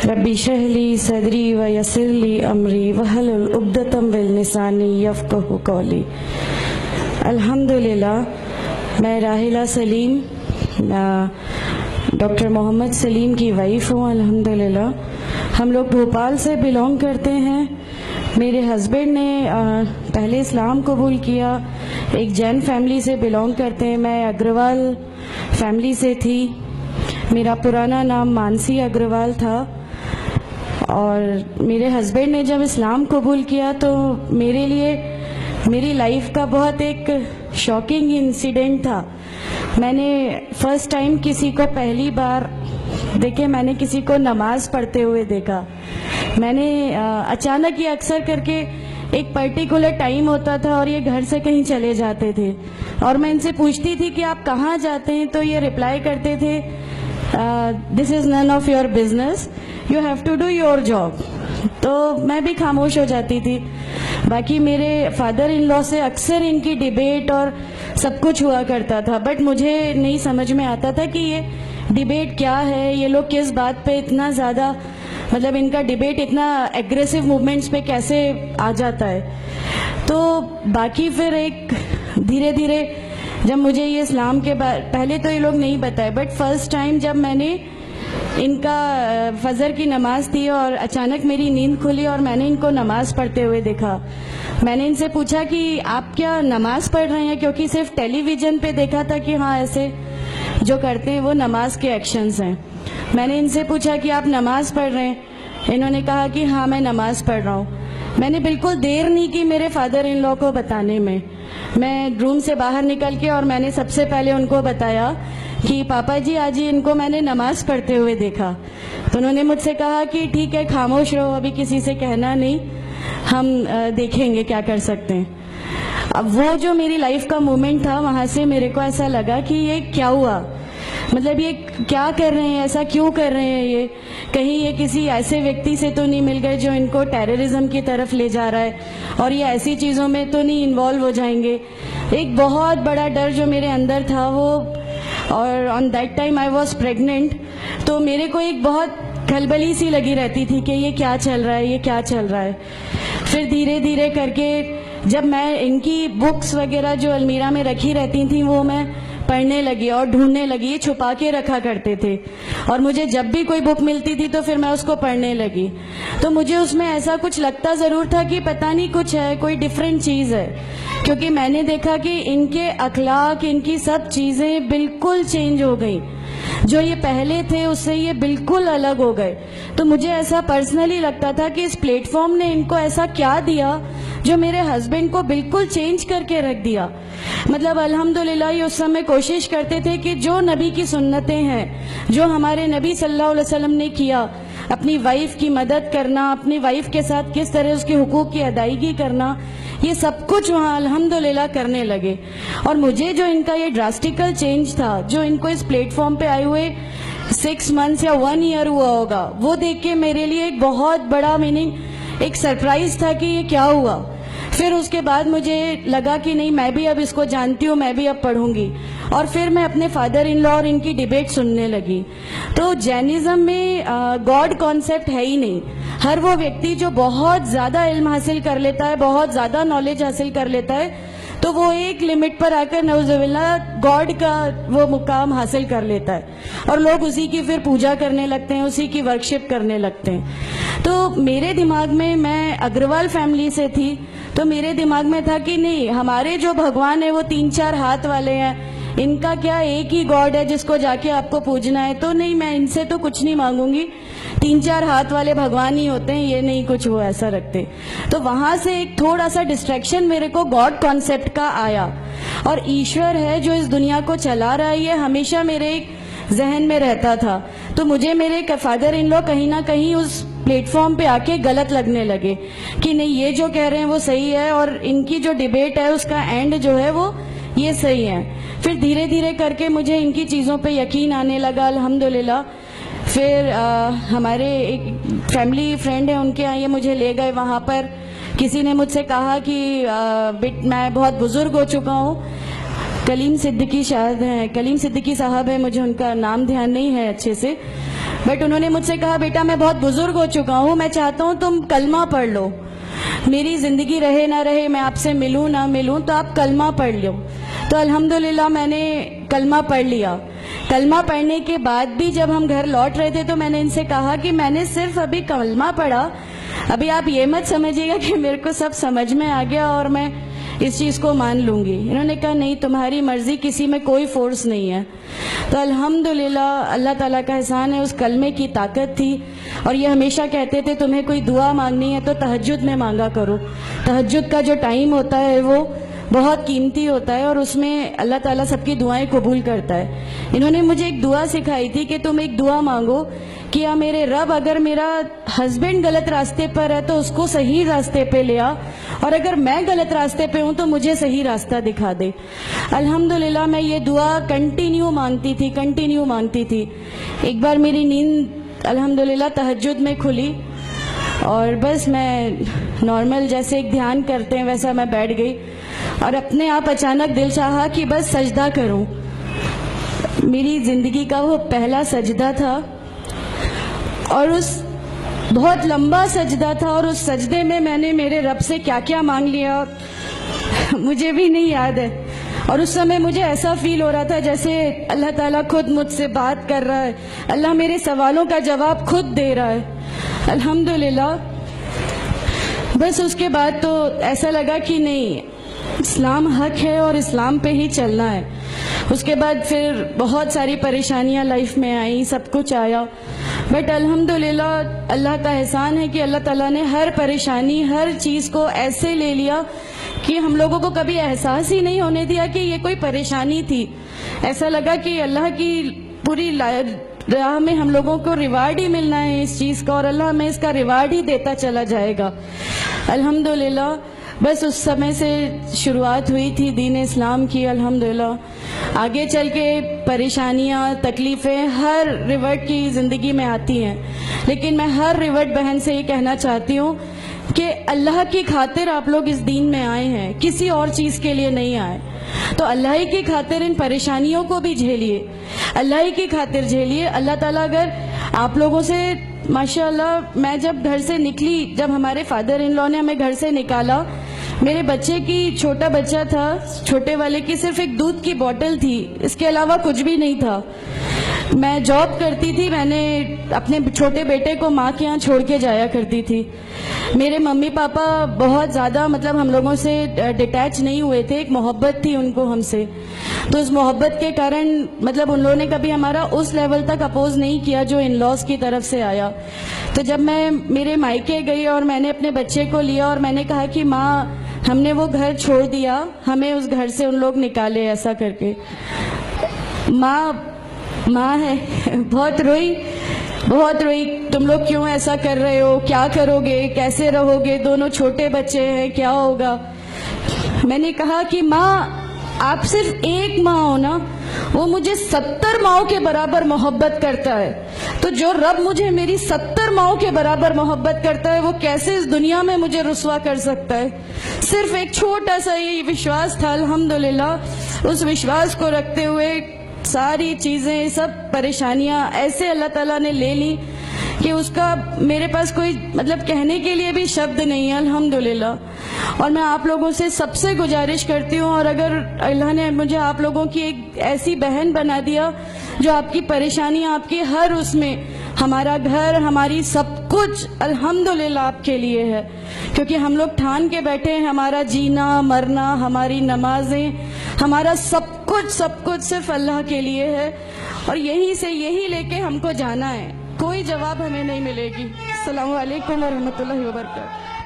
ربی اشرح لی صدری ویسر لی امری واحلل عقدۃ من لسانی یفقہوا قولی۔ الحمدللہ، میں راحلہ سلیم ڈاکٹر محمد سلیم کی وائف ہوں۔ الحمدللہ ہم لوگ بھوپال سے بلونگ کرتے ہیں۔ میرے ہسبینڈ نے پہلے اسلام قبول کیا، ایک جین فیملی سے بلونگ کرتے ہیں۔ میں اگروال فیملی سے تھی۔ میرا پرانا نام مانسی اگروال تھا، اور میرے ہسبینڈ نے جب اسلام قبول کیا تو میرے لیے میری لائف کا بہت ایک شاکنگ انسیڈنٹ تھا۔ میں نے فرسٹ ٹائم کسی کو پہلی بار دیکھے، میں نے کسی کو نماز پڑھتے ہوئے دیکھا۔ میں نے اچانک یہ اکثر کر کے ایک پرٹیکولر ٹائم ہوتا تھا اور یہ گھر سے کہیں چلے جاتے تھے، اور میں ان سے پوچھتی تھی کہ آپ کہاں جاتے ہیں، تو یہ رپلائی کرتے تھے this is none of your business, you have to do your job. تو میں بھی خاموش ہو جاتی تھی۔ باقی میرے فادر ان لا سے اکثر ان کی ڈیبیٹ اور سب کچھ ہوا کرتا تھا، بٹ مجھے نہیں سمجھ میں آتا تھا کہ یہ ڈیبیٹ کیا ہے، یہ لوگ کس بات پہ اتنا زیادہ، مطلب ان کا ڈیبیٹ اتنا ایگریسو موومنٹس پہ کیسے آ جاتا ہے۔ تو باقی پھر ایک دھیرے دھیرے جب مجھے یہ اسلام کے پہلے تو یہ لوگ نہیں بتائے، بٹ فرسٹ ٹائم جب میں نے ان کا فجر کی نماز تھی اور اچانک میری نیند کھلی اور میں نے ان کو نماز پڑھتے ہوئے دیکھا، میں نے ان سے پوچھا کہ آپ کیا نماز پڑھ رہے ہیں، کیونکہ صرف ٹیلی ویژن پہ دیکھا تھا کہ ہاں ایسے جو کرتے ہیں وہ نماز کے ایکشنز ہیں۔ میں نے ان سے پوچھا کہ آپ نماز پڑھ رہے ہیں، انہوں نے کہا کہ ہاں میں نماز پڑھ رہا ہوں۔ میں نے بالکل دیر نہیں کی میرے فادر ان لا کو بتانے میں۔ میں روم سے باہر نکل کے اور میں نے سب سے پہلے ان کو بتایا کہ پاپا جی آج ان کو میں نے نماز پڑھتے ہوئے دیکھا۔ تو انہوں نے مجھ سے کہا کہ ٹھیک ہے، خاموش رہو، ابھی کسی سے کہنا نہیں، ہم دیکھیں گے کیا کر سکتے ہیں۔ اب وہ جو میری لائف کا مومنٹ تھا، وہاں سے میرے کو ایسا لگا کہ یہ کیا ہوا، مطلب یہ کیا کر رہے ہیں، ایسا کیوں کر رہے ہیں، یہ کہیں یہ کسی ایسے ویکتی سے تو نہیں مل گئے جو ان کو ٹیررزم کی طرف لے جا رہا ہے، اور یہ ایسی چیزوں میں تو نہیں انوالو ہو جائیں گے۔ ایک بہت بڑا ڈر جو میرے اندر تھا وہ، اور on that time I was pregnant, تو میرے کو ایک بہت کھلبلی سی لگی رہتی تھی کہ یہ کیا چل رہا ہے، یہ کیا چل رہا ہے۔ پھر دھیرے دھیرے کر کے جب میں ان کی بکس وغیرہ جو المیرا میں رکھی رہتی تھیں وہ میں پڑھنے لگی اور ڈھونڈنے لگی، یہ چھپا کے رکھا کرتے تھے، اور مجھے جب بھی کوئی بک ملتی تھی تو پھر میں اس کو پڑھنے لگی۔ تو مجھے اس میں ایسا کچھ لگتا ضرور تھا کہ پتہ نہیں کچھ ہے، کوئی ڈیفرنٹ چیز ہے، کیونکہ میں نے دیکھا کہ ان کے اخلاق، ان کی سب چیزیں بالکل چینج ہو گئیں، جو یہ پہلے تھے اس سے یہ بالکل الگ ہو گئے۔ تو مجھے ایسا پرسنلی لگتا تھا کہ اس پلیٹ فارم نے ان کو ایسا کیا دیا جو میرے ہسبینڈ کو بالکل چینج کر کے رکھ دیا۔ مطلب الحمدللہ یہ اس سمے کوشش کرتے تھے کہ جو نبی کی سنتیں ہیں، جو ہمارے نبی صلی اللہ علیہ وسلم نے کیا، اپنی وائف کی مدد کرنا، اپنی وائف کے ساتھ کس طرح اس کے حقوق کی ادائیگی کرنا، یہ سب کچھ وہاں الحمدللہ کرنے لگے۔ اور مجھے جو ان کا یہ ڈراسٹیکل چینج تھا، جو ان کو اس پلیٹ فارم پہ آئے ہوئے 6 months یا 1 year ہوا ہوگا، وہ دیکھ کے میرے لیے ایک بہت بڑا ایک سرپرائز تھا کہ یہ کیا ہوا۔ پھر اس کے بعد مجھے لگا کہ نہیں، میں بھی اب اس کو جانتی ہوں، میں بھی اب پڑھوں گی، اور پھر میں اپنے فادر ان لا اور ان کی ڈیبیٹ سننے لگی۔ تو جینزم میں گاڈ کانسیپٹ ہے ہی نہیں۔ ہر وہ ویکتی جو بہت زیادہ علم حاصل کر لیتا ہے، بہت زیادہ نالج حاصل کر لیتا ہے، تو وہ ایک لمٹ پر آ کر نعوذ باللہ گاڈ کا وہ مقام حاصل کر لیتا ہے، اور لوگ اسی کی پھر پوجا کرنے لگتے ہیں، اسی کی ورشپ کرنے لگتے ہیں۔ تو میرے دماغ میں اگروال فیملی سے تھی، تو میرے دماغ میں تھا کہ نہیں، ہمارے جو بھگوان ہیں وہ 3-4 ہاتھ والے ہیں، ان کا کیا ایک ہی گاڈ ہے جس کو جا کے آپ کو پوجنا ہے، تو نہیں، میں ان سے تو کچھ نہیں مانگوں گی، 3-4 ہاتھ والے بھگوان ہی ہوتے ہیں، یہ نہیں کچھ وہ ایسا رکھتے۔ تو وہاں سے ایک تھوڑا سا ڈسٹریکشن میرے کو گاڈ کانسیپٹ کا آیا، اور ایشور ہے جو اس دنیا کو چلا رہا ہے، یہ ہمیشہ میرے ذہن میں رہتا تھا۔ تو مجھے میرے فادر ان لا کہیں نہ کہیں اس پلیٹ فارم پہ آ کے غلط لگنے لگے کہ نہیں، یہ جو کہہ رہے ہیں وہ صحیح ہے، اور ان کی جو ڈیبیٹ ہے اس کا اینڈ جو ہے وہ یہ صحیح ہے۔ پھر دھیرے دھیرے کر کے مجھے ان کی چیزوں پہ یقین آنے لگا الحمدللہ۔ پھر ہمارے ایک فیملی فرینڈ ہیں، ان کے یہاں یہ مجھے لے گئے۔ وہاں پر کسی نے مجھ سے کہا کہ میں بہت بزرگ ہو چکا ہوں، کلیم صدیقی صاحب ہیں، مجھے ان کا نام دھیان نہیں ہے اچھے سے، بٹ انہوں نے مجھ سے کہا بیٹا میں بہت بزرگ ہو چکا ہوں, میں چاہتا ہوں تم کلمہ پڑھ لو, میری زندگی رہے نہ رہے, میں آپ سے ملوں نہ ملوں, تو آپ کلمہ پڑھ لو. تو الحمدللہ میں نے کلمہ پڑھ لیا. کلمہ پڑھنے کے بعد بھی جب ہم گھر لوٹ رہے تھے تو میں نے ان سے کہا کہ میں نے صرف ابھی کلمہ پڑھا, ابھی آپ یہ مت سمجھیے گا کہ میرے کو سب سمجھ میں آ گیا اور میں اس چیز کو مان لوں گی. انہوں نے کہا نہیں, تمہاری مرضی, کسی میں کوئی فورس نہیں ہے. تو الحمدللہ اللہ تعالیٰ کا احسان ہے, اس کلمے کی طاقت تھی. اور یہ ہمیشہ کہتے تھے تمہیں کوئی دعا مانگنی ہے تو تہجد میں مانگا کرو. تہجد کا جو ٹائم ہوتا ہے وہ بہت قیمتی ہوتا ہے اور اس میں اللہ تعالیٰ سب کی دعائیں قبول کرتا ہے. انہوں نے مجھے ایک دعا سکھائی تھی کہ تم ایک دعا مانگو کہ یا میرے رب اگر میرا ہسبینڈ غلط راستے پر ہے تو اس کو صحیح راستے پہ لے آ, اور اگر میں غلط راستے پہ ہوں تو مجھے صحیح راستہ دکھا دے. الحمدللہ میں یہ دعا کنٹینیو مانگتی تھی. ایک بار میری نیند الحمدللہ تہجد میں کھلی اور بس میں نارمل جیسے ایک دھیان کرتے ہیں ویسا میں بیٹھ گئی اور اپنے آپ اچانک دل چاہا کہ بس سجدہ کروں. میری زندگی کا وہ پہلا سجدہ تھا اور اس بہت لمبا سجدہ تھا, اور اس سجدے میں نے میرے رب سے کیا کیا مانگ لیا مجھے بھی نہیں یاد ہے. اور اس سمے مجھے ایسا فیل ہو رہا تھا جیسے اللہ تعالیٰ خود مجھ سے بات کر رہا ہے, اللہ میرے سوالوں کا جواب خود دے رہا ہے. الحمدللہ بس اس کے بعد تو ایسا لگا کہ نہیں, اسلام حق ہے اور اسلام پہ ہی چلنا ہے. اس کے بعد پھر بہت ساری پریشانیاں لائف میں آئیں, سب کچھ آیا, بٹ الحمدللہ اللہ کا احسان ہے کہ اللہ تعالیٰ نے ہر پریشانی, ہر چیز کو ایسے لے لیا کہ ہم لوگوں کو کبھی احساس ہی نہیں ہونے دیا کہ یہ کوئی پریشانی تھی. ایسا لگا کہ اللہ کی پوری راہ میں ہم لوگوں کو ریوارڈ ہی ملنا ہے اس چیز کا, اور اللہ ہمیں اس کا ریوارڈ ہی دیتا چلا جائے گا. الحمدللہ بس اس سمے سے شروعات ہوئی تھی دین اسلام کی. الحمدللہ آگے چل کے پریشانیاں, تکلیفیں ہر ریورٹ کی زندگی میں آتی ہیں, لیکن میں ہر ریورٹ بہن سے یہ کہنا چاہتی ہوں کہ اللہ کی خاطر آپ لوگ اس دین میں آئے ہیں, کسی اور چیز کے لیے نہیں آئے. تو اللہ ہی کی خاطر ان پریشانیوں کو بھی جھیلیے, اللہ ہی کی خاطر جھیلیے. اللہ تعالیٰ اگر آپ لوگوں سے ماشاءاللہ, میں جب گھر سے نکلی, جب ہمارے فادر ان لا نے ہمیں گھر سے نکالا, میرے بچے کی, چھوٹا بچہ تھا, چھوٹے والے کی صرف ایک دودھ کی بوتل تھی, اس کے علاوہ کچھ بھی نہیں تھا. میں جاب کرتی تھی, میں نے اپنے چھوٹے بیٹے کو ماں کے یہاں چھوڑ کے جایا کرتی تھی. میرے ممی پاپا بہت زیادہ ہم لوگوں سے ڈیٹیچ نہیں ہوئے تھے, ایک محبت تھی ان کو ہم سے, تو اس محبت کے کارن ان لوگوں نے کبھی ہمارا اس لیول تک اپوز نہیں کیا جو ان لاز کی طرف سے آیا. تو جب میں میرے مائکے گئی اور میں نے اپنے بچے کو لیا اور میں نے کہا کہ ماں ہم نے وہ گھر چھوڑ دیا, ہمیں اس گھر سے ان لوگ نکالے, ایسا کر کے ماں ہے, بہت روئی, تم لوگ کیوں ایسا کر رہے ہو, کیا کرو گے, کیسے رہو گے, دونوں چھوٹے بچے ہیں, کیا ہوگا. میں نے کہا کہ ماں آپ صرف ایک ماں ہو نا, وہ مجھے 70 ماؤں کے برابر محبت کرتا ہے, تو جو رب مجھے میری 70 ماؤں کے برابر محبت کرتا ہے وہ کیسے اس دنیا میں مجھے رسوا کر سکتا ہے. صرف ایک چھوٹا سا یہ وشواس تھا. الحمدللہ اس وشواس کو رکھتے ہوئے ساری چیزیں, سب پریشانیاں ایسے اللہ تعالیٰ نے لے لی کہ اس کا میرے پاس کوئی کہنے کے لیے بھی شبد نہیں ہے. الحمدللہ. اور میں آپ لوگوں سے سب سے گزارش کرتی ہوں, اور اگر اللہ نے مجھے آپ لوگوں کی ایک ایسی بہن بنا دیا جو آپ کی پریشانیاں, آپ کی ہر اس میں, ہمارا گھر, ہماری سب کچھ الحمدللہ آپ کے لیے ہے, کیونکہ ہم لوگ ٹھان کے بیٹھے ہیں ہمارا جینا مرنا, ہماری نمازیں, ہمارا سب کچھ صرف اللہ کے لیے ہے, اور یہی لے کے ہم کو جانا ہے. کوئی جواب ہمیں نہیں ملے گی. السلام علیکم ورحمۃ اللہ وبرکاتہ.